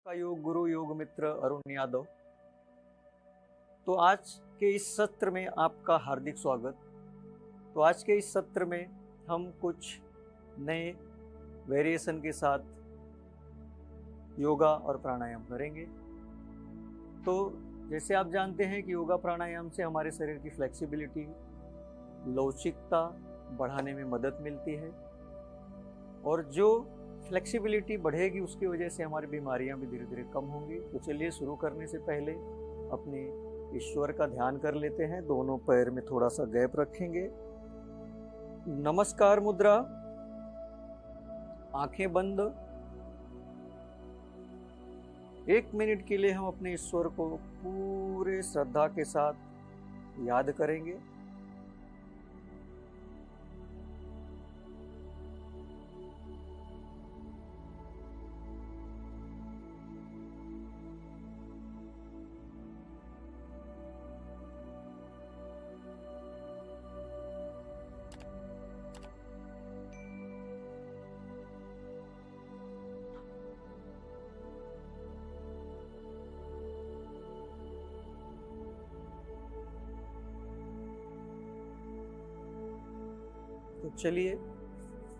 का योग गुरु योग मित्र अरुण यादव। तो आज के इस सत्र में आपका हार्दिक स्वागत। तो आज के इस सत्र में हम कुछ नए वेरिएशन के साथ योगा और प्राणायाम करेंगे। तो जैसे आप जानते हैं कि योगा प्राणायाम से हमारे शरीर की फ्लेक्सिबिलिटी, लवचिकता बढ़ाने में मदद मिलती है और जो फ्लेक्सिबिलिटी बढ़ेगी उसकी वजह से हमारी बीमारियां भी धीरे धीरे कम होंगी। तो चलिए शुरू करने से पहले अपने ईश्वर का ध्यान कर लेते हैं। दोनों पैर में थोड़ा सा गैप रखेंगे। नमस्कार मुद्रा, आंखें बंद। 1 मिनट के लिए हम अपने ईश्वर को पूरे श्रद्धा के साथ याद करेंगे। तो चलिए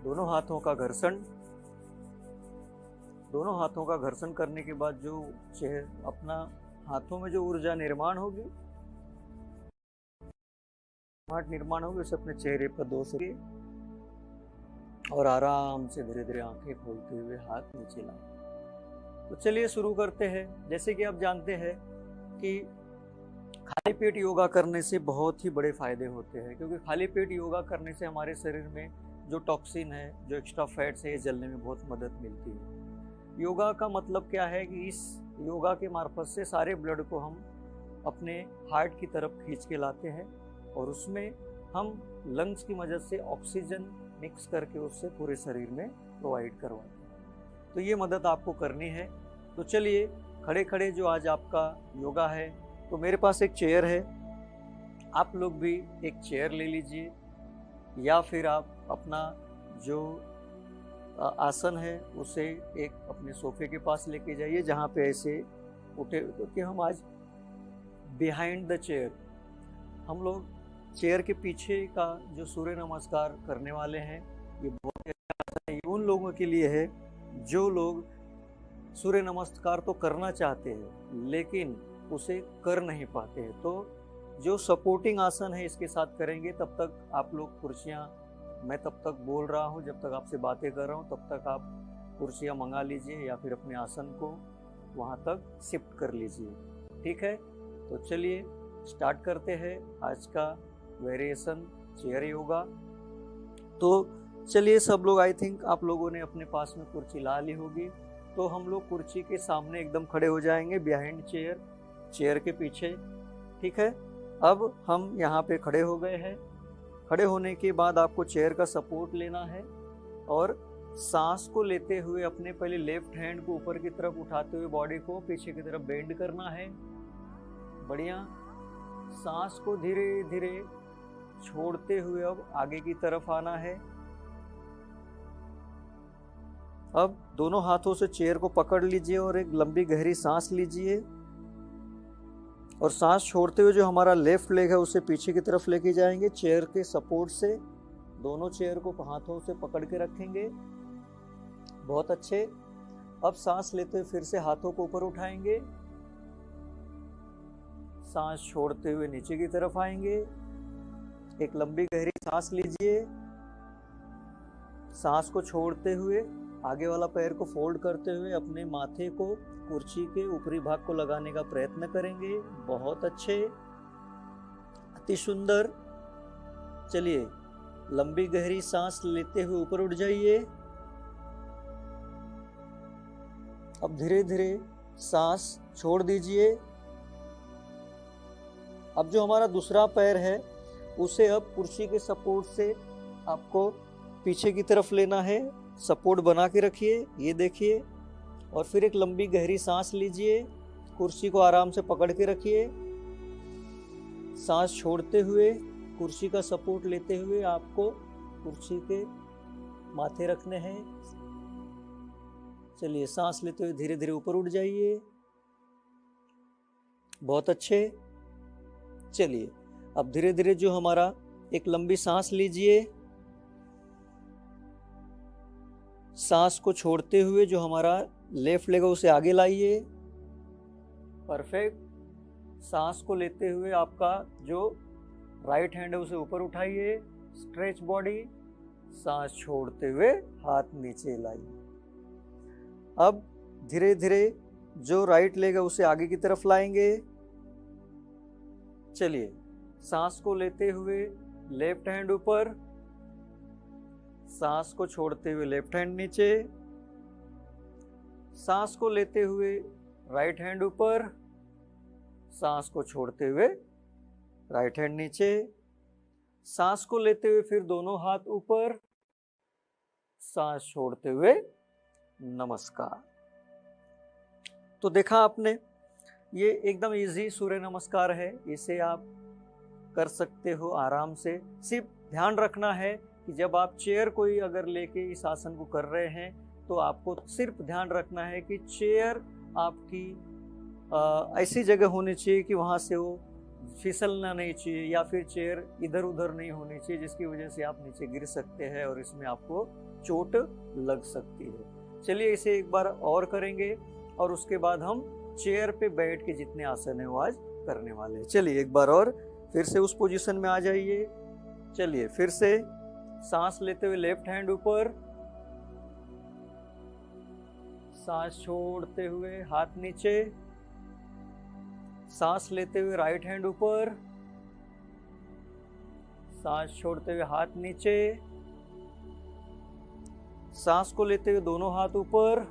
दोनों हाथों का घर्षण करने के बाद जो अपना हाथों में जो ऊर्जा निर्माण होगी उसे अपने चेहरे पर 2 सेकंड और आराम से धीरे धीरे आंखें खोलते हुए हाथ नीचे लाएं। तो चलिए शुरू करते हैं। जैसे कि आप जानते हैं कि खाली पेट योगा करने से बहुत ही बड़े फायदे होते हैं, क्योंकि खाली पेट योगा करने से हमारे शरीर में जो टॉक्सिन है, जो एक्स्ट्रा फैट्स है, ये जलने में बहुत मदद मिलती है। योगा का मतलब क्या है कि इस योगा के मार्फत से सारे ब्लड को हम अपने हार्ट की तरफ खींच के लाते हैं और उसमें हम लंग्स की मदद से ऑक्सीजन मिक्स करके उससे पूरे शरीर में प्रोवाइड करवाते हैं। तो ये मदद आपको करनी है। तो चलिए खड़े खड़े जो आज आपका योगा है, तो मेरे पास एक चेयर है, आप लोग भी एक चेयर ले लीजिए या फिर आप अपना जो आसन है उसे एक अपने सोफे के पास लेके जाइए जहाँ पे ऐसे उठे, क्योंकि हम आज बिहाइंड द चेयर, हम लोग चेयर के पीछे का जो सूर्य नमस्कार करने वाले हैं। ये बहुत अच्छा है उन लोगों के लिए है जो लोग सूर्य नमस्कार तो करना चाहते हैं लेकिन उसे कर नहीं पाते हैं। तो जो सपोर्टिंग आसन है इसके साथ करेंगे। तब तक आप लोग कुर्सियाँ, मैं तब तक बोल रहा हूँ, जब तक आपसे बातें कर रहा हूँ तब तक आप कुर्सियाँ मंगा लीजिए या फिर अपने आसन को वहाँ तक शिफ्ट कर लीजिए। ठीक है, तो चलिए स्टार्ट करते हैं आज का वेरिएशन चेयर योगा। तो चलिए सब लोग, आई थिंक आप लोगों ने अपने पास में कुर्सी ला ली होगी। तो हम लोग कुर्सी के सामने एकदम खड़े हो जाएंगे, बिहाइंड चेयर के पीछे। ठीक है, अब हम यहाँ पे खड़े हो गए हैं। खड़े होने के बाद आपको चेयर का सपोर्ट लेना है और सांस को लेते हुए अपने पहले लेफ्ट हैंड को ऊपर की तरफ उठाते हुए बॉडी को पीछे की तरफ बेंड करना है। बढ़िया। सांस को धीरे धीरे छोड़ते हुए अब आगे की तरफ आना है। अब दोनों हाथों से चेयर को पकड़ लीजिए और एक लंबी गहरी सांस लीजिए और सांस छोड़ते हुए जो हमारा लेफ्ट लेग है उसे पीछे की तरफ लेके जाएंगे। चेयर के सपोर्ट से दोनों चेयर को हाथों से पकड़ के रखेंगे। बहुत अच्छे। अब सांस लेते हुए फिर से हाथों को ऊपर उठाएंगे, सांस छोड़ते हुए नीचे की तरफ आएंगे। एक लंबी गहरी सांस लीजिए, सांस को छोड़ते हुए आगे वाला पैर को फोल्ड करते हुए अपने माथे को कुर्सी के ऊपरी भाग को लगाने का प्रयत्न करेंगे। बहुत अच्छे, अति सुंदर। चलिए लंबी गहरी सांस लेते हुए ऊपर उठ जाइए। अब धीरे धीरे सांस छोड़ दीजिए। अब जो हमारा दूसरा पैर है उसे अब कुर्सी के सपोर्ट से आपको पीछे की तरफ लेना है। सपोर्ट बना के रखिए, ये देखिए। और फिर एक लंबी गहरी सांस लीजिए, कुर्सी को आराम से पकड़ के रखिए। सांस छोड़ते हुए कुर्सी का सपोर्ट लेते हुए आपको कुर्सी के माथे रखने हैं। चलिए सांस लेते हुए धीरे धीरे ऊपर उठ जाइए। बहुत अच्छे। चलिए अब धीरे धीरे जो हमारा एक लंबी सांस लीजिए। सांस को छोड़ते हुए जो हमारा लेफ्ट लेग है उसे आगे लाइए। परफेक्ट। सांस को लेते हुए आपका जो राइट हैंड है उसे ऊपर उठाइए। Stretch body. सांस छोड़ते हुए हाथ नीचे लाइए। अब धीरे धीरे जो राइट लेग है उसे आगे की तरफ लाएंगे। चलिए सांस को लेते हुए लेफ्ट हैंड ऊपर। सांस को छोड़ते हुए लेफ्ट हैंड नीचे। सांस को लेते हुए राइट हैंड ऊपर। सांस को छोड़ते हुए राइट हैंड नीचे। सांस को लेते हुए फिर दोनों हाथ ऊपर। सांस छोड़ते हुए नमस्कार। तो देखा आपने, ये एकदम इजी सूर्य नमस्कार है। इसे आप कर सकते हो आराम से। सिर्फ ध्यान रखना है कि जब आप चेयर कोई अगर लेके इस आसन को कर रहे हैं तो आपको सिर्फ ध्यान रखना है कि चेयर आपकी ऐसी जगह होनी चाहिए कि वहाँ से वो फिसलना नहीं चाहिए, या फिर चेयर इधर उधर नहीं होनी चाहिए जिसकी वजह से आप नीचे गिर सकते हैं और इसमें आपको चोट लग सकती है। चलिए इसे एक बार और करेंगे और उसके बाद हम चेयर पे बैठ के जितने आसन है वो आज करने वाले हैं। चलिए एक बार और फिर से उस पोजीशन में आ जाइए। चलिए फिर से सांस लेते हुए लेफ्ट हैंड ऊपर। सांस छोड़ते हुए हाथ नीचे। सांस लेते हुए राइट हैंड ऊपर। सांस छोड़ते हुए हाथ नीचे। सांस को लेते हुए दोनों हाथ ऊपर।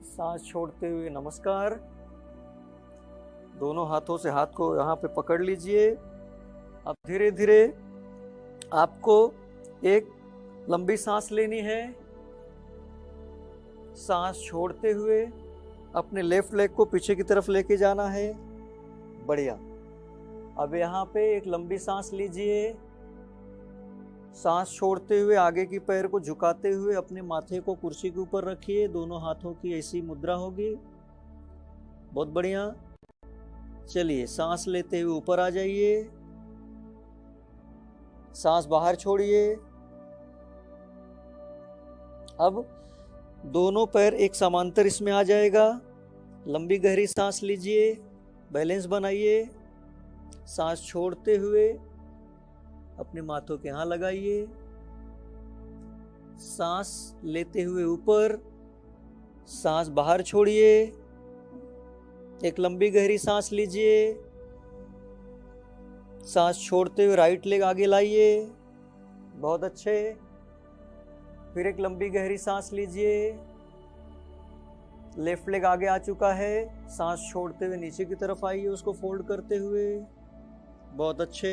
सांस छोड़ते हुए नमस्कार। दोनों हाथों से हाथ को यहाँ पे पकड़ लीजिए। अब धीरे धीरे आपको एक लंबी सांस लेनी है। सांस छोड़ते हुए अपने लेफ्ट लेग को पीछे की तरफ लेके जाना है। बढ़िया। अब यहाँ पे एक लंबी सांस लीजिए। सांस छोड़ते हुए आगे की पैर को झुकाते हुए अपने माथे को कुर्सी के ऊपर रखिए। दोनों हाथों की ऐसी मुद्रा होगी। बहुत बढ़िया। चलिए सांस लेते हुए ऊपर आ जाइए। सांस बाहर छोड़िए। अब दोनों पैर एक समांतर इसमें आ जाएगा। लंबी गहरी सांस लीजिए। बैलेंस बनाइए। सांस छोड़ते हुए अपने माथों के यहाँ लगाइए। सांस लेते हुए ऊपर। सांस बाहर छोड़िए। एक लंबी गहरी सांस लीजिए। सांस छोड़ते हुए राइट लेग आगे लाइए। बहुत अच्छे। फिर एक लंबी गहरी सांस लीजिए। लेफ्ट लेग आगे आ चुका है। सांस छोड़ते हुए नीचे की तरफ आइए, उसको फोल्ड करते हुए। बहुत अच्छे।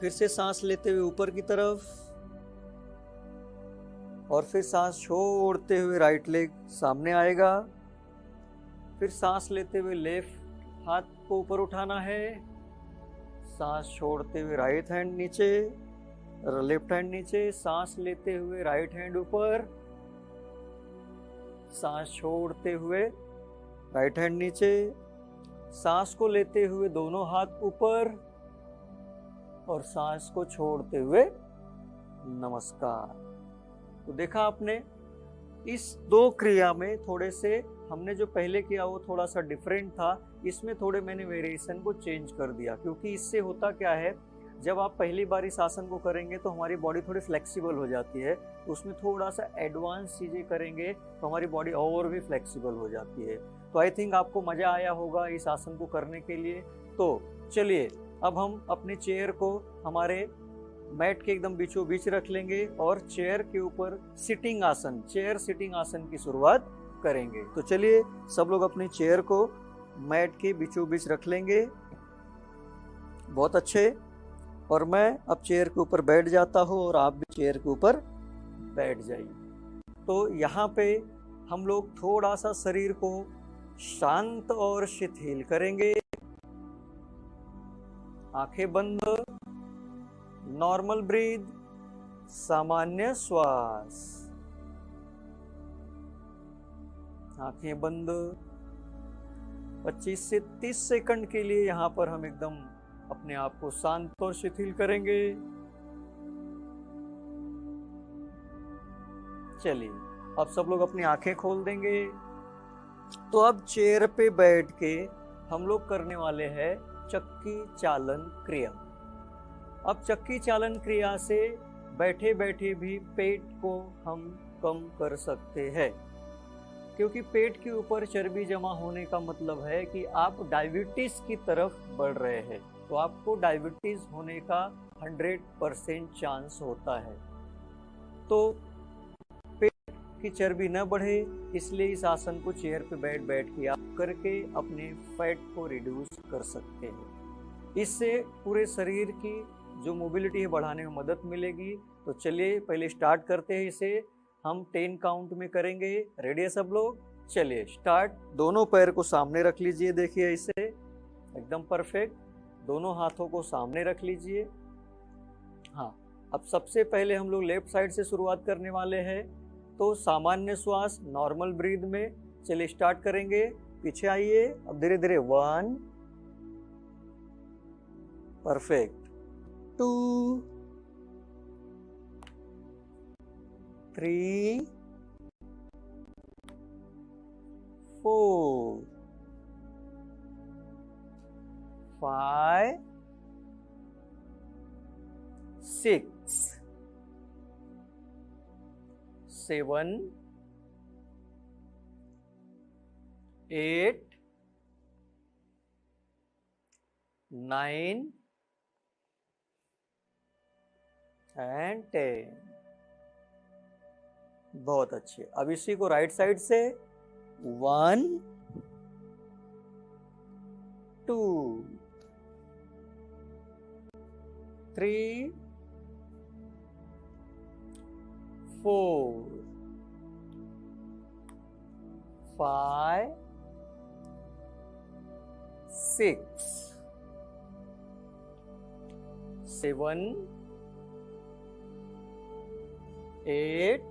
फिर से सांस लेते हुए ऊपर की तरफ और फिर सांस छोड़ते हुए राइट लेग सामने आएगा। फिर सांस लेते हुए लेफ्ट हाथ को ऊपर उठाना है। सांस छोड़ते हुए राइट हैंड नीचे, लेफ्ट हैंड नीचे। सांस लेते हुए राइट हैंड ऊपर। सांस छोड़ते हुए राइट हैंड नीचे। सांस को लेते हुए दोनों हाथ ऊपर और सांस को छोड़ते हुए नमस्कार। तो देखा आपने, इस दो क्रिया में थोड़े से हमने जो पहले किया वो थोड़ा सा डिफरेंट था। इसमें थोड़े मैंने वेरिएशन को चेंज कर दिया, क्योंकि इससे होता क्या है, जब आप पहली बार इस आसन को करेंगे तो हमारी बॉडी थोड़ी फ्लेक्सिबल हो जाती है। उसमें थोड़ा सा एडवांस चीज़ें करेंगे तो हमारी बॉडी और भी फ्लेक्सिबल हो जाती है। तो आई थिंक आपको मज़ा आया होगा इस आसन को करने के लिए। तो चलिए अब हम अपने चेयर को हमारे मैट के एकदम बीचों बीच रख लेंगे और चेयर के ऊपर सिटिंग आसन, चेयर सिटिंग आसन की शुरुआत करेंगे। तो चलिए सब लोग अपनी चेयर को मैट के बीचों बीच रख लेंगे। बहुत अच्छे। और मैं अब चेयर के ऊपर बैठ जाता हूँ और आप भी चेयर के ऊपर बैठ जाइए। तो यहाँ पे हम लोग थोड़ा सा शरीर को शांत और शिथिल करेंगे। आंखें बंद, नॉर्मल ब्रीथ, सामान्य श्वास। आंखें बंद। 25 से 30 सेकंड के लिए यहां पर हम एकदम अपने आप को शांत और शिथिल करेंगे। चलिए अब सब लोग अपनी आंखें खोल देंगे। तो अब चेयर पे बैठ के हम लोग करने वाले हैं चक्की चालन क्रिया। अब चक्की चालन क्रिया से बैठे बैठे भी पेट को हम कम कर सकते हैं, क्योंकि पेट के ऊपर चर्बी जमा होने का मतलब है कि आप डायबिटीज की तरफ बढ़ रहे हैं। तो आपको डायबिटीज होने का 100% चांस होता है। तो पेट की चर्बी न बढ़े, इसलिए इस आसन को चेयर पे बैठ बैठ के आप करके अपने फैट को रिड्यूस कर सकते हैं। इससे पूरे शरीर की जो मोबिलिटी है बढ़ाने में मदद मिलेगी। तो चलिए पहले स्टार्ट करते हैं इसे। हम 10 काउंट में करेंगे। रेडी है सब लोग? चलिए स्टार्ट। दोनों पैर को सामने रख लीजिए, देखिए इसे एकदम परफेक्ट। दोनों हाथों को सामने रख लीजिए। हाँ, अब सबसे पहले हम लोग लेफ्ट साइड से शुरुआत करने वाले हैं। तो सामान्य श्वास नॉर्मल ब्रीथ में। चलिए स्टार्ट करेंगे। पीछे आइए। अब धीरे धीरे 1, परफेक्ट, 2, 3, 4, 5, 6, 7, 8, 9 एंड 10। बहुत अच्छे। अब इसी को राइट साइड से 1, 2, 3, 4, 5, 6, 7, 8,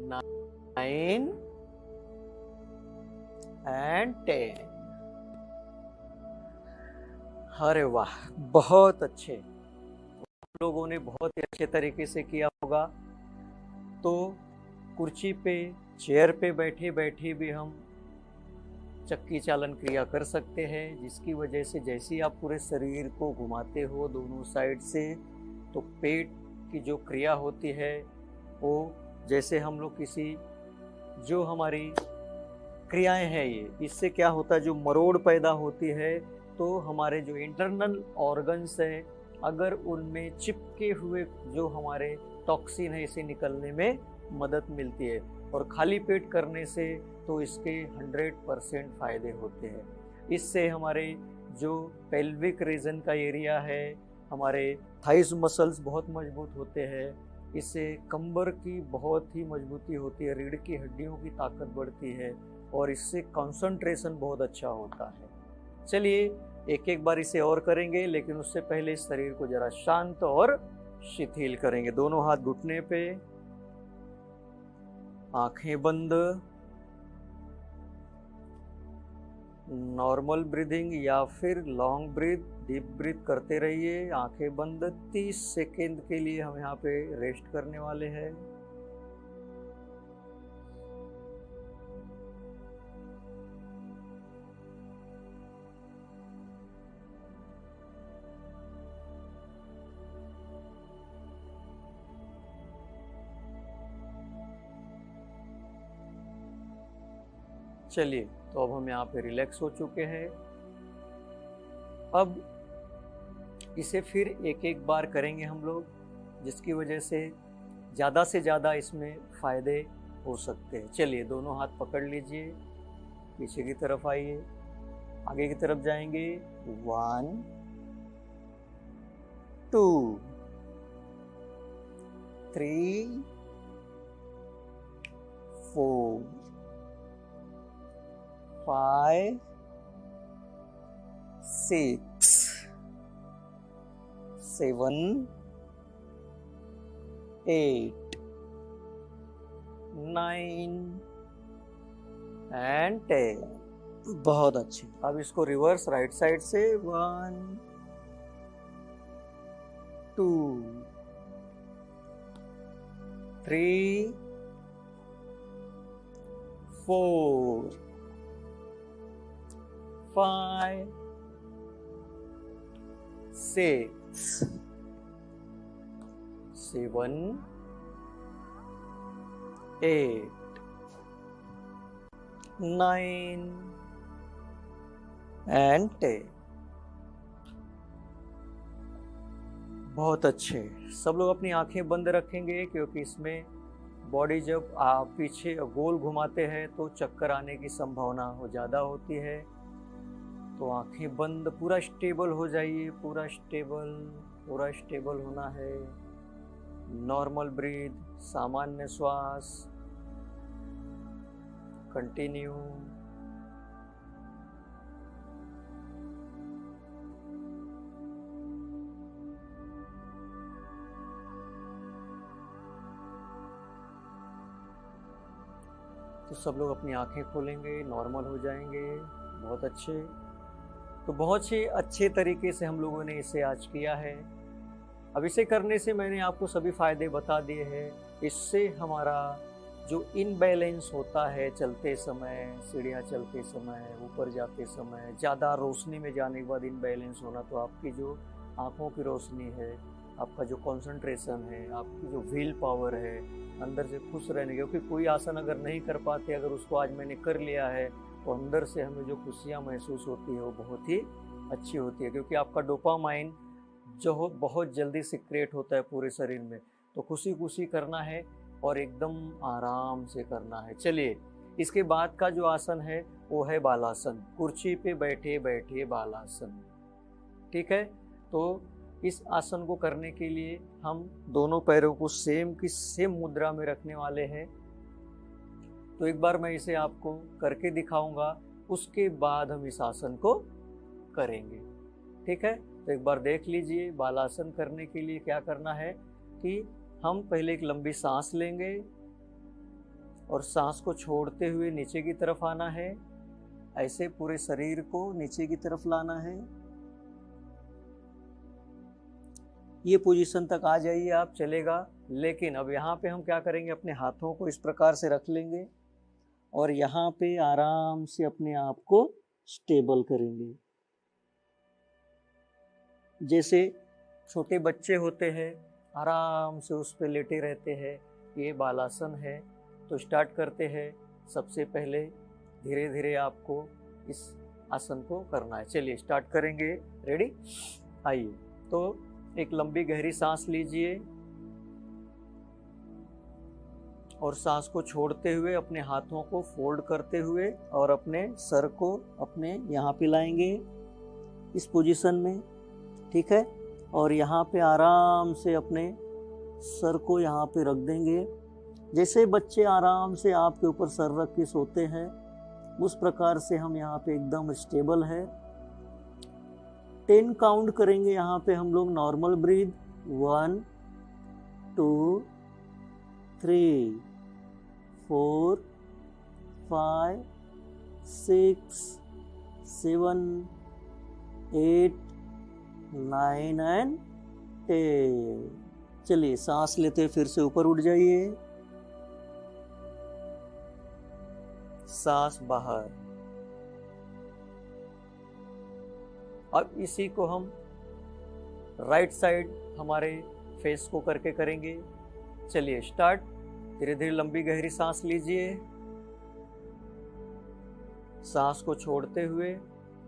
9 एंड 10। अरे वाह, बहुत अच्छे। आप लोगों ने बहुत ही अच्छे तरीके से किया होगा। तो कुर्सी पे, चेयर पे बैठे बैठे भी हम चक्की चालन क्रिया कर सकते हैं, जिसकी वजह से जैसे ही आप पूरे शरीर को घुमाते हो दोनों साइड से, तो पेट की जो क्रिया होती है वो, जैसे हम लोग किसी जो हमारी क्रियाएं हैं ये, इससे क्या होता है, जो मरोड़ पैदा होती है, तो हमारे जो इंटरनल ऑर्गन्स हैं, अगर उनमें चिपके हुए जो हमारे टॉक्सिन है, इसे निकलने में मदद मिलती है। और खाली पेट करने से तो इसके 100% फायदे होते हैं। इससे हमारे जो पेल्विक रीजन का एरिया है, हमारे थाइस मसल्स बहुत मजबूत होते हैं। इससे कंबर की बहुत ही मजबूती होती है, रीढ़ की हड्डियों की ताकत बढ़ती है, और इससे कंसंट्रेशन बहुत अच्छा होता है। चलिए एक एक बार इसे और करेंगे, लेकिन उससे पहले शरीर को जरा शांत और शिथिल करेंगे। दोनों हाथ घुटने पे, आंखें बंद। नॉर्मल ब्रीदिंग या फिर लॉन्ग ब्रीथ, डीप ब्रीथ करते रहिए, आंखें बंद। 30 सेकेंड के लिए हम यहाँ पे रेस्ट करने वाले हैं। चलिए, तो अब हम यहाँ पे रिलैक्स हो चुके हैं। अब इसे फिर एक एक बार करेंगे हम लोग, जिसकी वजह से ज़्यादा इसमें फ़ायदे हो सकते हैं। चलिए दोनों हाथ पकड़ लीजिए, पीछे की तरफ आइए, आगे की तरफ जाएंगे। 1, 2, 3, 4, 5, 6, 7, 8, 9 एंड 10। बहुत अच्छे। अब इसको रिवर्स राइट साइड से 1, 2, 3, 4, 5, 6, 7, 8, 9 एंड 10। बहुत अच्छे। सब लोग अपनी आंखें बंद रखेंगे क्योंकि इसमें बॉडी जब आप पीछे गोल घुमाते हैं तो चक्कर आने की संभावना हो ज़्यादा होती है। तो आंखें बंद, पूरा स्टेबल हो जाइए, पूरा स्टेबल होना है। नॉर्मल ब्रीथ, सामान्य श्वास, कंटिन्यू। तो सब लोग अपनी आंखें खोलेंगे, नॉर्मल हो जाएंगे। बहुत अच्छे। तो बहुत ही अच्छे तरीके से हम लोगों ने इसे आज किया है। अब इसे करने से मैंने आपको सभी फायदे बता दिए हैं। इससे हमारा जो इनबैलेंस होता है चलते समय, सीढ़ियाँ चलते समय, ऊपर जाते समय, ज़्यादा रोशनी में जाने के बाद इनबैलेंस होना, तो आपकी जो आँखों की रोशनी है, आपका जो कंसंट्रेशन है, आपकी जो विल पावर है, अंदर से खुश रहने, क्योंकि कोई आसन अगर नहीं कर पाते, अगर उसको आज मैंने कर लिया है तो अंदर से हमें जो खुशियाँ महसूस होती है वो बहुत ही अच्छी होती है, क्योंकि आपका डोपामाइन जो बहुत जल्दी सिक्रेट होता है पूरे शरीर में। तो खुशी करना है और एकदम आराम से करना है। चलिए, इसके बाद का जो आसन है वो है बालासन, कुर्सी पे बैठे बैठे बालासन। ठीक है। तो इस आसन को करने के लिए हम दोनों पैरों को सेम की सेम मुद्रा में रखने वाले हैं। तो एक बार मैं इसे आपको करके दिखाऊंगा, उसके बाद हम इस आसन को करेंगे। ठीक है। तो एक बार देख लीजिए। बालासन करने के लिए क्या करना है कि हम पहले एक लंबी सांस लेंगे और सांस को छोड़ते हुए नीचे की तरफ आना है। ऐसे पूरे शरीर को नीचे की तरफ लाना है। ये पोजीशन तक आ जाइए आप, चलेगा। लेकिन अब यहाँ पे हम क्या करेंगे, अपने हाथों को इस प्रकार से रख लेंगे और यहाँ पे आराम से अपने आप को स्टेबल करेंगे। जैसे छोटे बच्चे होते हैं, आराम से उस पे लेटे रहते हैं। ये बालासन है। तो स्टार्ट करते हैं। सबसे पहले धीरे धीरे आपको इस आसन को करना है। चलिए स्टार्ट करेंगे। रेडी? आइए। तो एक लंबी गहरी सांस लीजिए और सांस को छोड़ते हुए अपने हाथों को फोल्ड करते हुए और अपने सर को अपने यहाँ पे लाएंगे इस पोजीशन में। ठीक है। और यहाँ पे आराम से अपने सर को यहाँ पे रख देंगे। जैसे बच्चे आराम से आपके ऊपर सर रख के सोते हैं, उस प्रकार से हम यहाँ पे एकदम स्टेबल है। 10 काउंट करेंगे यहाँ पे हम लोग। Normal breath, 1, 2, 3, 4, 5, 6, 7, 8, 9 and 10। चलिए सांस लेते फिर से ऊपर उठ जाइए। सांस बाहर। अब इसी को हम राइट साइड हमारे फेस को करके करेंगे। चलिए स्टार्ट। धीरे धीरे लंबी गहरी सांस लीजिए। सांस को छोड़ते हुए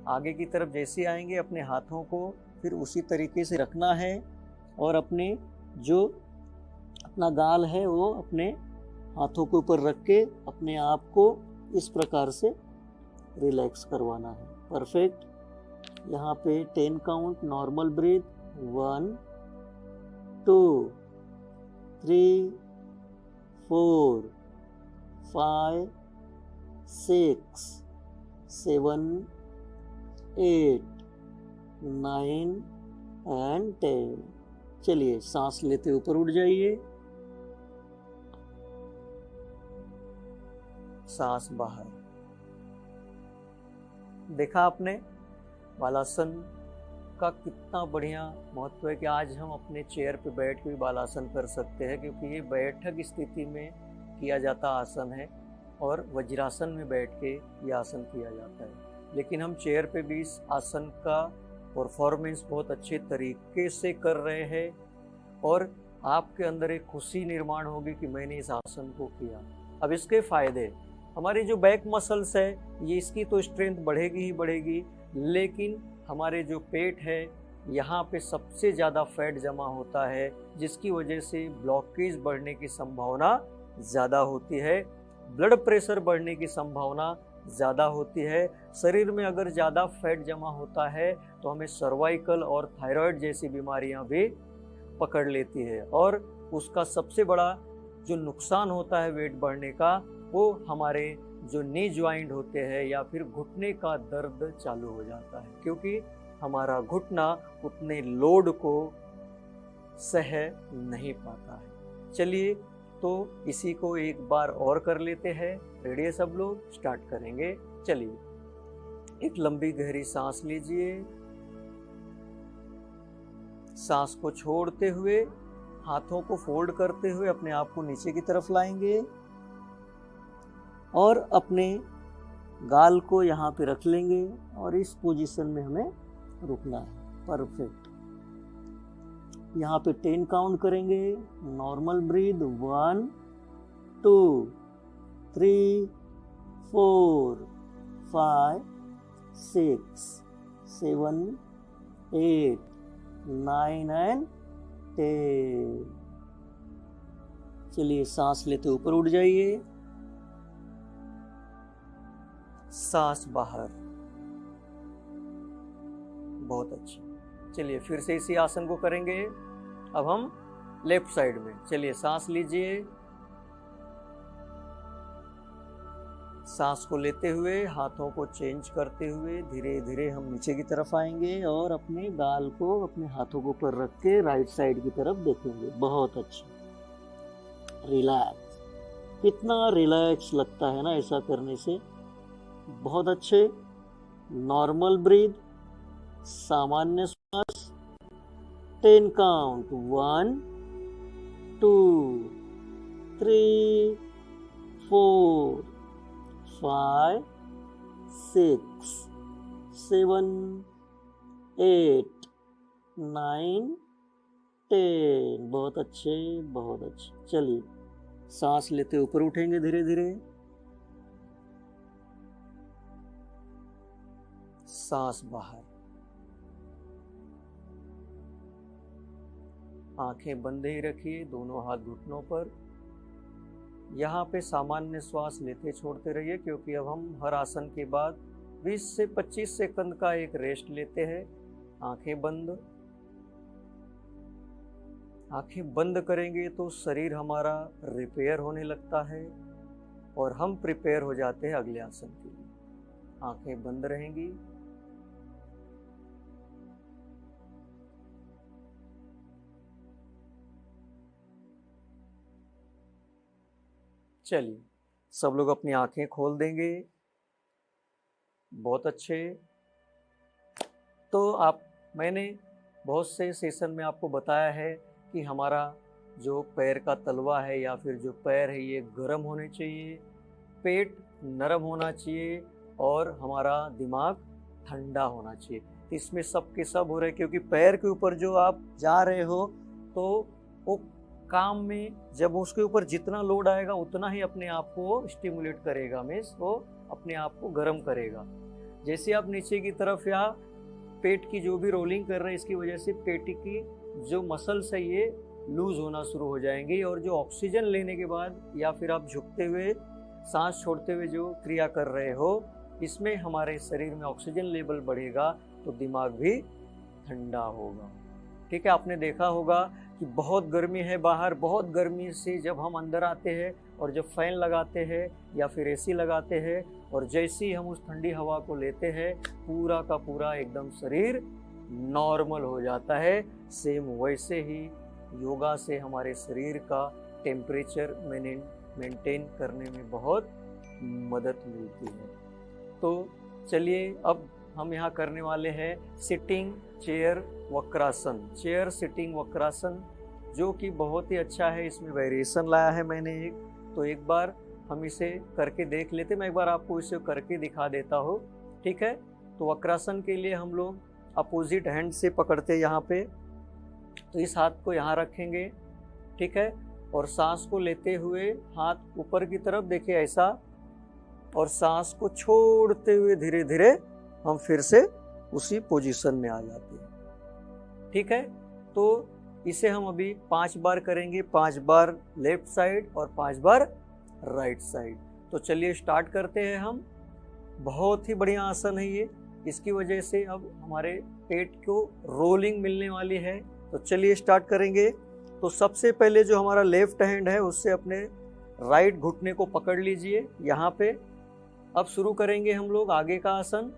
आगे की तरफ जैसे आएंगे, अपने हाथों को फिर उसी तरीके से रखना है और अपने जो अपना गाल है वो अपने हाथों के ऊपर रख के अपने आप को इस प्रकार से रिलैक्स करवाना है। परफेक्ट। यहाँ पे 10 काउंट। Normal breath, 1, 2, 3, 4, 5, 6, 7, 8, 9 and 10। चलिए सांस लेते ऊपर उठ जाइए, सांस बाहर। देखा आपने बालासन का कितना बढ़िया महत्व है कि आज हम अपने चेयर पे बैठ के भी बालासन कर सकते हैं, क्योंकि ये बैठक स्थिति में किया जाता आसन है और वज्रासन में बैठ के ये आसन किया जाता है। लेकिन हम चेयर पे भी इस आसन का परफॉर्मेंस बहुत अच्छे तरीके से कर रहे हैं और आपके अंदर एक खुशी निर्माण होगी कि मैंने इस आसन को किया। अब इसके फायदे, हमारी जो बैक मसल्स है ये इसकी तो स्ट्रेंथ बढ़ेगी ही बढ़ेगी, लेकिन हमारे जो पेट है यहाँ पे सबसे ज़्यादा फैट जमा होता है, जिसकी वजह से ब्लॉकेज बढ़ने की संभावना ज़्यादा होती है, ब्लड प्रेशर बढ़ने की संभावना ज़्यादा होती है। शरीर में अगर ज़्यादा फैट जमा होता है तो हमें सर्वाइकल और थायराइड जैसी बीमारियां भी पकड़ लेती है, और उसका सबसे बड़ा जो नुकसान होता है वेट बढ़ने का, वो हमारे जो नी ज्वाइंट होते हैं या फिर घुटने का दर्द चालू हो जाता है, क्योंकि हमारा घुटना उतने लोड को सह नहीं पाता है। चलिए तो इसी को एक बार और कर लेते हैं। रेडी है सब लोग? स्टार्ट करेंगे। चलिए, एक लंबी गहरी सांस लीजिए, सांस को छोड़ते हुए हाथों को फोल्ड करते हुए अपने आप को नीचे की तरफ लाएंगे और अपने गाल को यहाँ पे रख लेंगे और इस पोजीशन में हमें रुकना है। परफेक्ट। यहाँ पे 10 काउंट करेंगे। Normal breathe 1 2 3 4 5 6 7 8 9 and 10। चलिए सांस लेते ऊपर उठ जाइए, सांस बाहर। बहुत अच्छा। चलिए फिर से इसी आसन को करेंगे। अब हम लेफ्ट साइड में। चलिए सांस लीजिए, सांस को लेते हुए हाथों को चेंज करते हुए धीरे धीरे हम नीचे की तरफ आएंगे और अपने गाल को अपने हाथों के ऊपर रख के राइट साइड की तरफ देखेंगे। बहुत अच्छा। रिलैक्स। कितना रिलैक्स लगता है ना ऐसा करने से। बहुत अच्छे। नॉर्मल ब्रीथ, सामान्य श्वास। 10 काउंट। 1 2 3 4 5 6 7 8 9 10। बहुत अच्छे, बहुत अच्छे। चलिए सांस लेते ऊपर उठेंगे धीरे धीरे, सांस बाहर। आंखें बंद ही रखिए, दोनों हाथ घुटनों पर। यहाँ पे सामान्य श्वास लेते छोड़ते रहिए, क्योंकि अब हम हर आसन के बाद 20 से 25 सेकंड का एक रेस्ट लेते हैं। आंखें बंद। आंखें बंद करेंगे तो शरीर हमारा रिपेयर होने लगता है और हम प्रिपेयर हो जाते हैं अगले आसन के लिए। आंखें बंद रहेंगी। चलिए सब लोग अपनी आंखें खोल देंगे। बहुत अच्छे। तो मैंने बहुत से सेशन में आपको बताया है कि हमारा जो पैर का तलवा है या फिर जो पैर है ये गर्म होने चाहिए, पेट नरम होना चाहिए और हमारा दिमाग ठंडा होना चाहिए। इसमें सब के सब हो रहे, क्योंकि पैर के ऊपर जो आप जा रहे हो तो वो काम में जब उसके ऊपर जितना लोड आएगा उतना ही अपने आप को स्टिमुलेट करेगा, मीन्स वो अपने आप को गर्म करेगा। जैसे आप नीचे की तरफ या पेट की जो भी रोलिंग कर रहे हैं, इसकी वजह से पेट की जो मसल्स है ये लूज होना शुरू हो जाएंगी और जो ऑक्सीजन लेने के बाद या फिर आप झुकते हुए सांस छोड़ते हुए जो क्रिया कर रहे हो, इसमें हमारे शरीर में ऑक्सीजन लेवल बढ़ेगा तो दिमाग भी ठंडा होगा। ठीक है, आपने देखा होगा कि बहुत गर्मी है बाहर, बहुत गर्मी से जब हम अंदर आते हैं और जब फैन लगाते हैं या फिर एसी लगाते हैं और जैसे ही हम उस ठंडी हवा को लेते हैं, पूरा का पूरा एकदम शरीर नॉर्मल हो जाता है। सेम वैसे ही योगा से हमारे शरीर का टेम्परेचर मेंटेन करने में बहुत मदद मिलती है। तो चलिए अब हम यहाँ करने वाले हैं sitting chair Vakrasana. Chair sitting Vakrasana जो कि बहुत ही अच्छा है, इसमें वेरिएशन लाया है मैंने एक, तो एक बार हम इसे करके देख लेते। मैं एक बार आपको इसे करके दिखा देता हूँ, ठीक है। तो वक्रासन के लिए हम लोग अपोजिट हैंड से पकड़ते यहाँ पे, तो इस हाथ को यहाँ रखेंगे, ठीक है, और सांस को लेते हुए हाथ ऊपर की तरफ देखिए ऐसा, और सांस को छोड़ते हुए धीरे धीरे हम फिर से उसी पोजीशन में आ जाते हैं, ठीक है। तो इसे हम अभी 5 बार करेंगे, 5 बार लेफ्ट साइड और 5 बार राइट साइड। तो चलिए स्टार्ट करते हैं हम। बहुत ही बढ़िया आसन है ये, इसकी वजह से अब हमारे पेट को रोलिंग मिलने वाली है। तो चलिए स्टार्ट करेंगे। तो सबसे पहले जो हमारा लेफ्ट हैंड है उससे अपने राइट घुटने को पकड़ लीजिए यहाँ पे। अब शुरू करेंगे हम लोग आगे का आसन,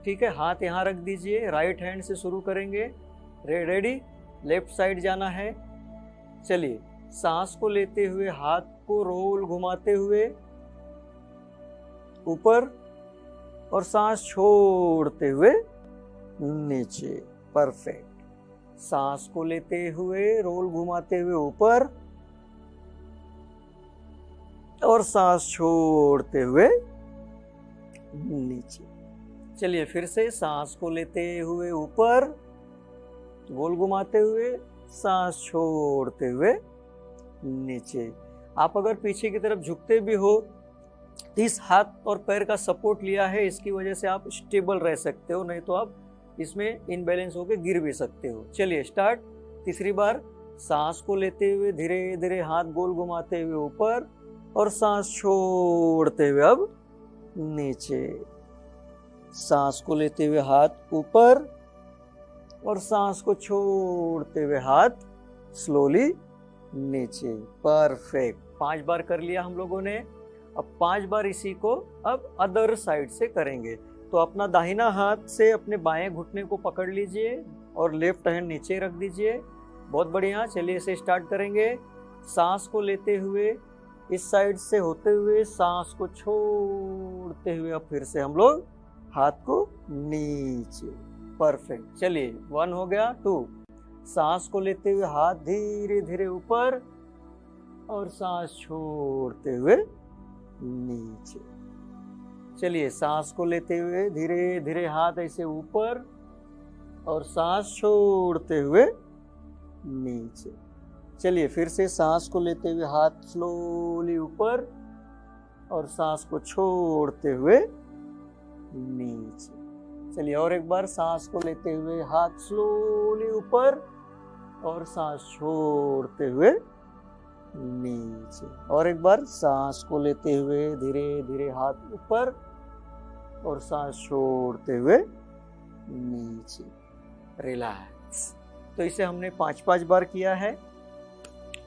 ठीक है। हाथ यहाँ रख दीजिए, राइट हैंड से शुरू करेंगे। रेडी, लेफ्ट साइड जाना है। चलिए, सांस को लेते हुए हाथ को रोल घुमाते हुए ऊपर, और सांस छोड़ते हुए नीचे। परफेक्ट। सांस को लेते हुए रोल घुमाते हुए ऊपर, और सांस छोड़ते हुए नीचे। चलिए फिर से, सांस को लेते हुए ऊपर, गोल घुमाते हुए, सांस छोड़ते हुए नीचे। आप अगर पीछे की तरफ झुकते भी हो, इस हाथ और पैर का सपोर्ट लिया है, इसकी वजह से आप स्टेबल रह सकते हो, नहीं तो आप इसमें इनबैलेंस होकर गिर भी सकते हो। चलिए स्टार्ट। तीसरी बार, सांस को लेते हुए धीरे धीरे हाथ गोल घुमाते हुए ऊपर, और सांस छोड़ते हुए अब नीचे। सांस को लेते हुए हाथ ऊपर, और सांस को छोड़ते हुए हाथ स्लोली नीचे। परफेक्ट। 5 बार कर लिया हम लोगों ने। अब 5 बार इसी को अब अदर साइड से करेंगे। तो अपना दाहिना हाथ से अपने बाएं घुटने को पकड़ लीजिए और लेफ्ट हैंड नीचे रख दीजिए। बहुत बढ़िया। चलिए इसे स्टार्ट करेंगे। सांस को लेते हुए इस साइड से होते हुए, सांस को छोड़ते हुए अब फिर से हम लोग हाथ को नीचे। परफेक्ट। चलिए 1 हो गया। 2, सांस को लेते हुए हाथ धीरे धीरे ऊपर, और सांस छोड़ते हुए नीचे। चलिए, सांस को लेते हुए धीरे धीरे हाथ ऐसे ऊपर, और सांस छोड़ते हुए नीचे। चलिए फिर से, सांस को लेते हुए हाथ स्लोली ऊपर, और सांस को छोड़ते हुए नीचे। चलिए और एक बार, सांस को लेते हुए हाथ स्लोली ऊपर, और सांस छोड़ते हुए नीचे। और एक बार, सांस को लेते हुए धीरे धीरे हाथ ऊपर, और सांस छोड़ते हुए नीचे। रिलैक्स। तो इसे हमने 5-5 बार किया है,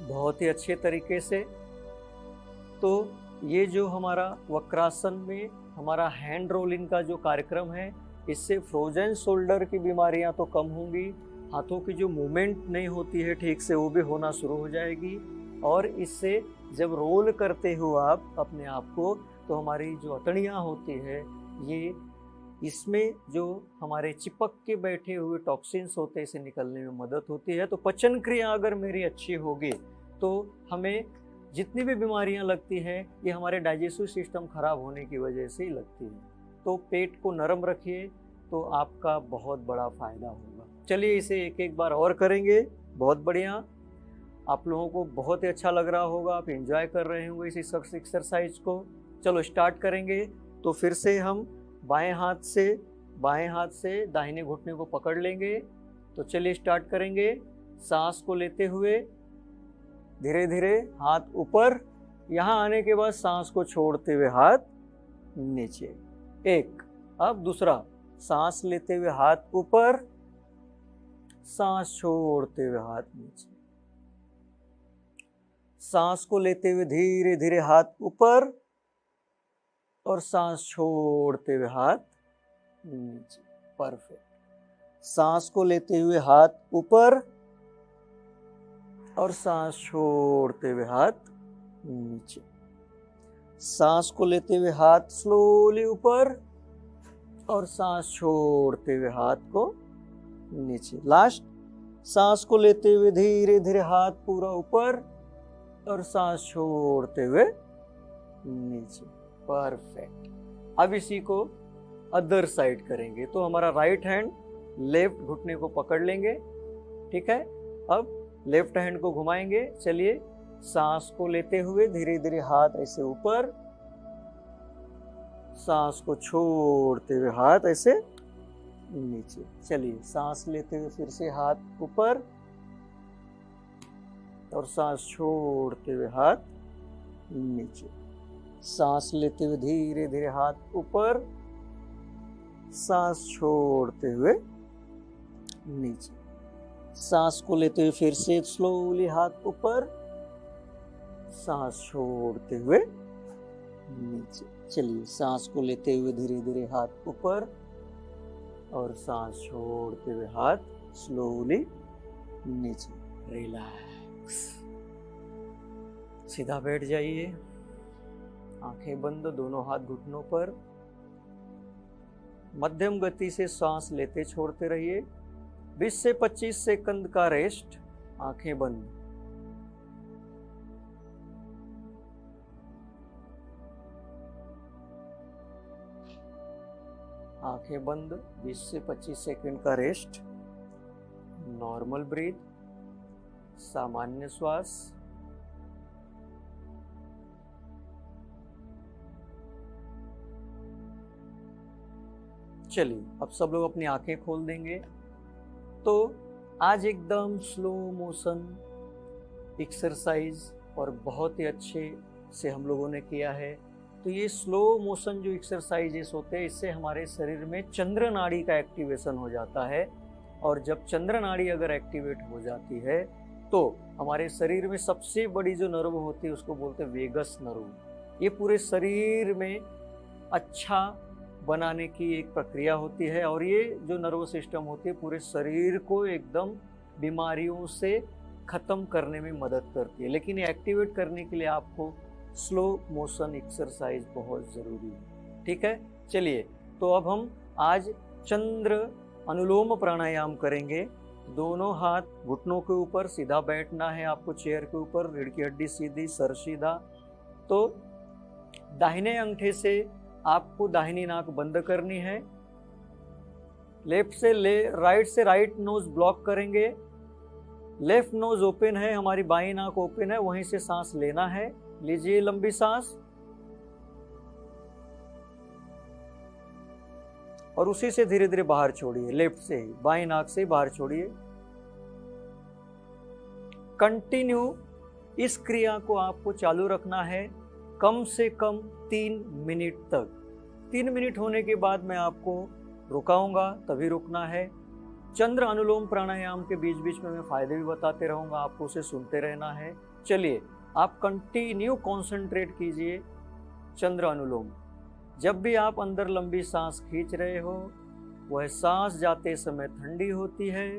बहुत ही अच्छे तरीके से। तो ये जो हमारा वक्रासन में हमारा हैंड रोलिंग का जो कार्यक्रम है, इससे फ्रोजन शोल्डर की बीमारियां तो कम होंगी, हाथों की जो मूवमेंट नहीं होती है ठीक से वो भी होना शुरू हो जाएगी। और इससे जब रोल करते हो आप अपने आप को, तो हमारी जो अतड़ियाँ होती है, ये इसमें जो हमारे चिपक के बैठे हुए टॉक्सिन्स होते हैं, इसे निकलने में मदद होती है। तो पचन क्रिया अगर मेरी अच्छी होगी, तो हमें जितनी भी बीमारियां लगती हैं, ये हमारे डाइजेस्टिव सिस्टम खराब होने की वजह से ही लगती है। तो पेट को नरम रखिए, तो आपका बहुत बड़ा फायदा होगा। चलिए इसे एक एक बार और करेंगे। बहुत बढ़िया। आप लोगों को बहुत ही अच्छा लग रहा होगा, आप एंजॉय कर रहे होंगे इस एक्सरसाइज को। चलो स्टार्ट करेंगे। तो फिर से हम बाएं हाथ से दाहिने घुटने को पकड़ लेंगे। तो चलिए स्टार्ट करेंगे। सांस को लेते हुए धीरे धीरे हाथ ऊपर, यहाँ आने के बाद सांस को छोड़ते हुए हाथ नीचे। 1। अब दूसरा, सांस लेते हुए हाथ ऊपर, सांस छोड़ते हुए हाथ नीचे। सांस को लेते हुए धीरे धीरे हाथ ऊपर, और सांस छोड़ते हुए हाथ नीचे। परफेक्ट। सांस को लेते हुए हाथ ऊपर और सांस छोड़ते हुए हाथ नीचे। सांस को लेते हुए हाथ स्लोली ऊपर और सांस छोड़ते हुए हाथ को नीचे। लास्ट, सांस को लेते हुए धीरे धीरे हाथ पूरा ऊपर और सांस छोड़ते हुए नीचे। परफेक्ट। अब इसी को अदर साइड करेंगे। तो हमारा राइट हैंड लेफ्ट घुटने को पकड़ लेंगे, ठीक है। अब लेफ्ट हैंड को घुमाएंगे। चलिए, सांस को लेते हुए धीरे धीरे हाथ ऐसे ऊपर, सांस को छोड़ते हुए हाथ ऐसे नीचे। चलिए, सांस लेते हुए फिर से हाथ ऊपर और सांस छोड़ते हुए हाथ नीचे। सांस लेते हुए धीरे धीरे हाथ ऊपर, सांस छोड़ते हुए नीचे। सांस को लेते हुए फिर से स्लोली हाथ ऊपर, सांस छोड़ते हुए नीचे। चलिए, सांस को लेते हुए धीरे धीरे हाथ ऊपर और सांस छोड़ते हुए हाथ स्लोली नीचे। रिलैक्स। सीधा बैठ जाइए, आंखें बंद, दोनों हाथ घुटनों पर। मध्यम गति से सांस लेते छोड़ते रहिए। 20 से 25 सेकंड का रेस्ट। आंखें बंद। आंखें बंद। 20 से 25 सेकंड का रेस्ट। नॉर्मल ब्रीथ, सामान्य श्वास। चलिए, अब सब लोग अपनी आंखें खोल देंगे। तो आज एकदम स्लो मोशन एक्सरसाइज और बहुत ही अच्छे से हम लोगों ने किया है। तो ये स्लो मोशन जो एक्सरसाइजेस होते हैं, इससे हमारे शरीर में चंद्र नाड़ी का एक्टिवेशन हो जाता है। और जब चंद्र नाड़ी अगर एक्टिवेट हो जाती है तो हमारे शरीर में सबसे बड़ी जो नर्व होती है उसको बोलते हैं वेगस नर्व। ये पूरे शरीर में अच्छा बनाने की एक प्रक्रिया होती है और ये जो नर्व सिस्टम होती है पूरे शरीर को एकदम बीमारियों से ख़त्म करने में मदद करती है। लेकिन ये एक्टिवेट करने के लिए आपको स्लो मोशन एक्सरसाइज बहुत ज़रूरी है, ठीक है। चलिए, तो अब हम आज चंद्र अनुलोम प्राणायाम करेंगे। दोनों हाथ घुटनों के ऊपर, सीधा बैठना है आपको चेयर के ऊपर, रीढ़ की हड्डी सीधी, सर सीधा। तो दाहिने अंगूठे से आपको दाहिनी नाक बंद करनी है। लेफ्ट से राइट से राइट नोज ब्लॉक करेंगे। लेफ्ट नोज ओपन है, हमारी बाई नाक ओपन है, वहीं से सांस लेना है। लीजिए लंबी सांस और उसी से धीरे धीरे बाहर छोड़िए। लेफ्ट से ही, बाई नाक से बाहर छोड़िए। कंटिन्यू इस क्रिया को आपको चालू रखना है कम से कम 3 मिनट तक। 3 मिनट होने के बाद मैं आपको रुकाऊंगा, तभी रुकना है। चंद्र अनुलोम प्राणायाम के बीच बीच में मैं फायदे भी बताते रहूंगा, आपको उसे सुनते रहना है। चलिए, आप कंटिन्यू कॉन्सेंट्रेट कीजिए चंद्र अनुलोम। जब भी आप अंदर लंबी सांस खींच रहे हो, वह सांस जाते समय ठंडी होती है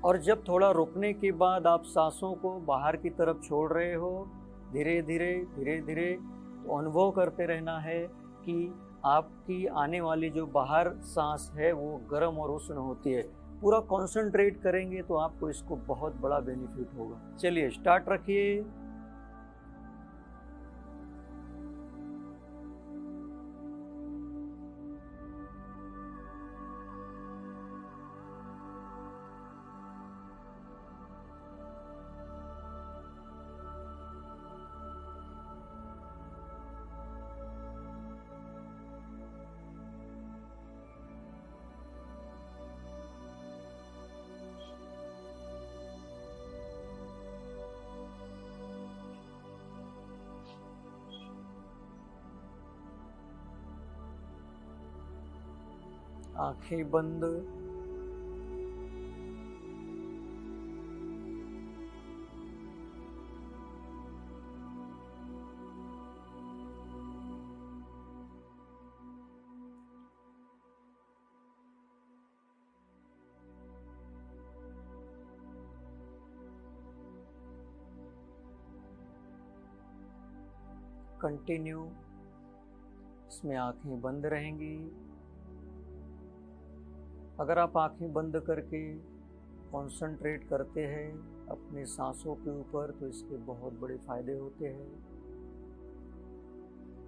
और जब थोड़ा रुकने के बाद आप सांसों को बाहर की तरफ छोड़ रहे हो, धीरे धीरे तो अनुभव करते रहना है कि आपकी आने वाली जो बाहर सांस है वो गर्म और उष्ण होती है। पूरा कंसंट्रेट करेंगे तो आपको इसको बहुत बड़ा बेनिफिट होगा। चलिए, स्टार्ट रखिए। आंखें बंद। कंटिन्यू इसमें आंखें बंद रहेंगी। अगर आप आंखें बंद करके कंसंट्रेट करते हैं अपने सांसों के ऊपर तो इसके बहुत बड़े फायदे होते हैं।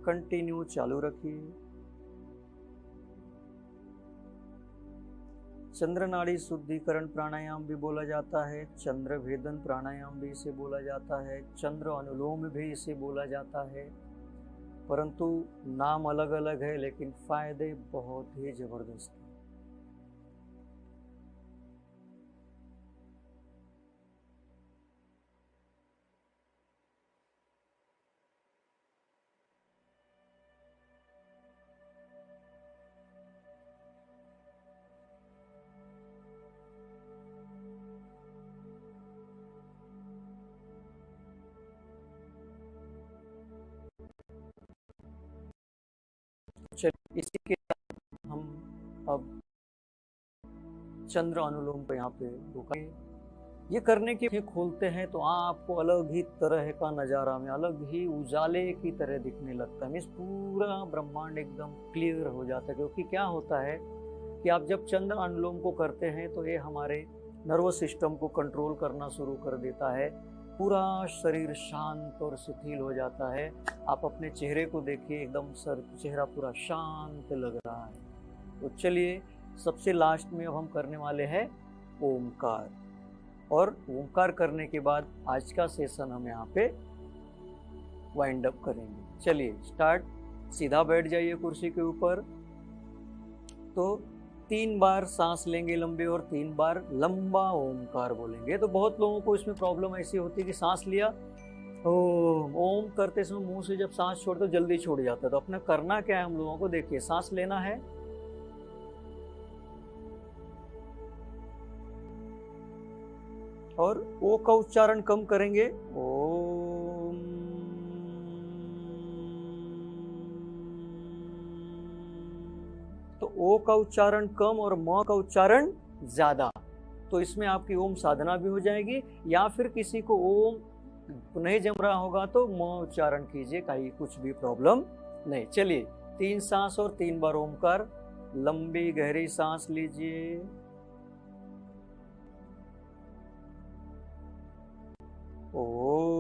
कंटिन्यू चालू रखिए। चंद्र नाड़ी शुद्धिकरण प्राणायाम भी बोला जाता है, चंद्र भेदन प्राणायाम भी इसे बोला जाता है, चंद्र अनुलोम भी इसे बोला जाता है, परंतु नाम अलग अलग है लेकिन फायदे बहुत ही जबरदस्त हैं। चलिए इसी के साथ हम अब चंद्र अनुलोम को यहाँ पे रुकाएंगे। ये करने के खोलते हैं तो आपको अलग ही तरह का नज़ारा में अलग ही उजाले की तरह दिखने लगता है। इस पूरा ब्रह्मांड एकदम क्लियर हो जाता है, क्योंकि क्या होता है कि आप जब चंद्र अनुलोम को करते हैं तो ये हमारे नर्वस सिस्टम को कंट्रोल करना शुरू कर देता है। पूरा शरीर शांत और शिथिल हो जाता है। आप अपने चेहरे को देखिए, एकदम चेहरा पूरा शांत लग रहा है। तो चलिए सबसे लास्ट में अब हम करने वाले हैं ओमकार, और ओमकार करने के बाद आज का सेशन हम यहाँ पे वाइंड अप करेंगे। चलिए स्टार्ट। सीधा बैठ जाइए कुर्सी के ऊपर। तो 3 बार सांस लेंगे लंबे और 3 बार लंबा ओमकार बोलेंगे। तो बहुत लोगों को इसमें प्रॉब्लम ऐसी होती है कि सांस लिया, ओम करते समय मुंह से जब सांस छोड़ते तो जल्दी छोड़ जाता है। तो अपना करना क्या है हम लोगों को, देखिए सांस लेना है, और ओ का उच्चारण कम करेंगे, ओम। तो ओ का उच्चारण कम और म का उच्चारण ज्यादा। तो इसमें आपकी ओम साधना भी हो जाएगी, या फिर किसी को ओम नहीं जम रहा होगा तो म उच्चारण कीजिए, कहीं कुछ भी प्रॉब्लम नहीं। चलिए 3 सांस और 3 बार ओमकार। लंबी गहरी सांस लीजिए, ओम।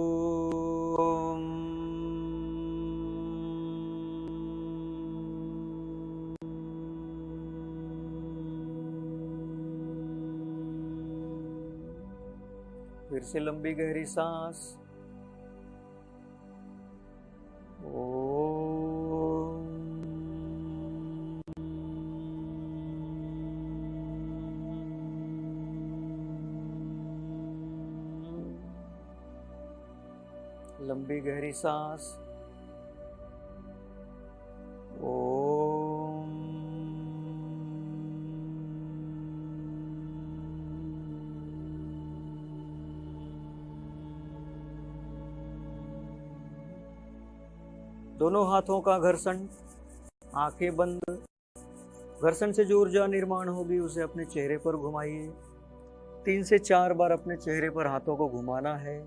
फिर से लंबी गहरी सांस, ओम। लंबी गहरी सांस, ओम। दोनों हाथों का घर्षण, आंखें बंद। घर्षण से जो ऊर्जा निर्माण होगी उसे अपने चेहरे पर घुमाइए। 3 से 4 बार अपने चेहरे पर हाथों को घुमाना है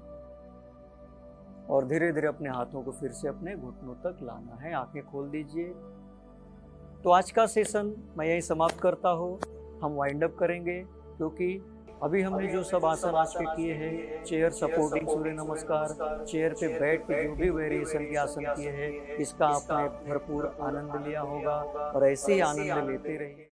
और धीरे धीरे अपने हाथों को फिर से अपने घुटनों तक लाना है। आंखें खोल दीजिए। तो आज का सेशन मैं यही समाप्त करता हूँ। हम वाइंड अप करेंगे, क्योंकि अभी हमने जो सब आसन आज के किए हैं, चेयर सपोर्टिंग सूर्य नमस्कार, चेयर पे बैठ के जो भी वेरिएशन के आसन किए हैं, इसका आपने भरपूर आनंद लिया होगा और ऐसे ही आनंद लेते रहिए।